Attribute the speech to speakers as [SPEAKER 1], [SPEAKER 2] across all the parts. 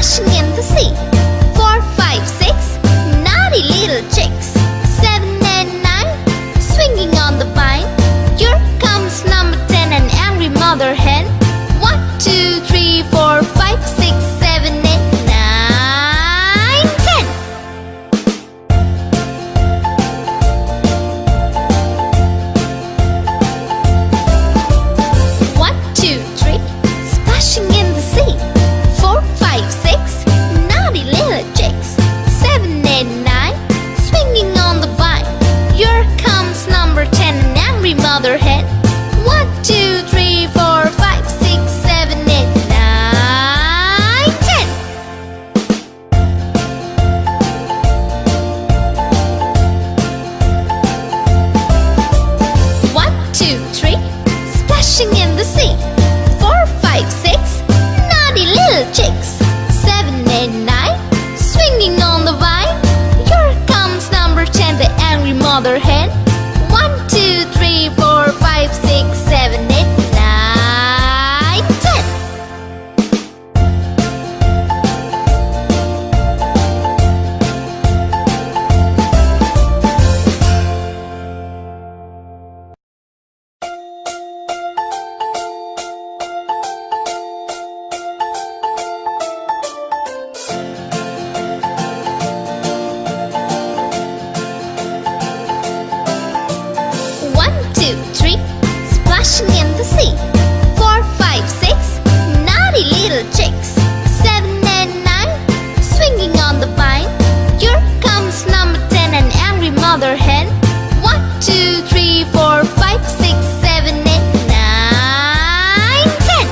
[SPEAKER 1] splashing in the sea. 4, 5, 6, naughty little chicks. 7 and 9, swinging on the vine. Here comes number 10, an angry mother hen. 1, 2, 3, 4, 5, 6, 7, 8, 9, 10. 1, 2, 3, splashing in the sea. 4, 5, 6, naughty little chicks. 7, 8, 9, swinging on the vine. Here comes number 10, an angry mother hen. 1, 2, 3, 4, 5, 6, 7, 8, 9, 10. 1, 2, 3, splashing in the sea. 4, 5, 6, naughty little chicks. 7, 8, 9, swinging on the vine. Here comes number 10, the angry mother hen. 1, 2, 3, 4, 5, 6, 7, 8, 9, 10. 1, 2, 3, splashing in the sea. 4, 5, 6, naughty little chicks. 7 and 9, swinging on the vine. Here comes number 10, an angry mother hen. 1, 2, 3, 4, 5, 6, 7, 8, 9, 10.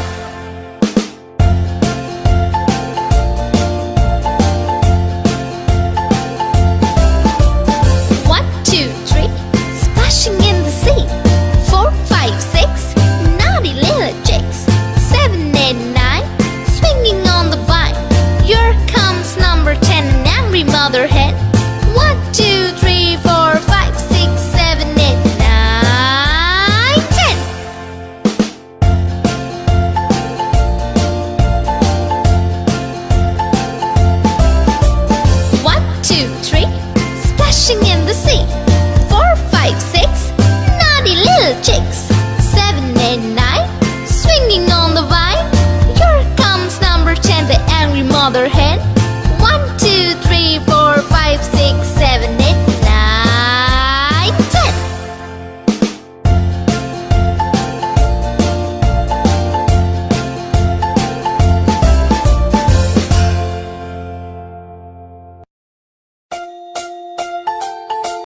[SPEAKER 1] 1, 2, 3, splashing in the sea. 4, 5, 6, naughty little chicks. 7, 8, 9, swinging on the vine. Here comes number 10, an angry mother hen. 1, 2, 3, 4, 5, 6, 7, 8, 9, 10. 1, 2, 3, splashing in the sea. 4, 5, 6, naughty little chicks. 7, 8, 9, swinging on the vine. Here comes number 10, the angry mother hen.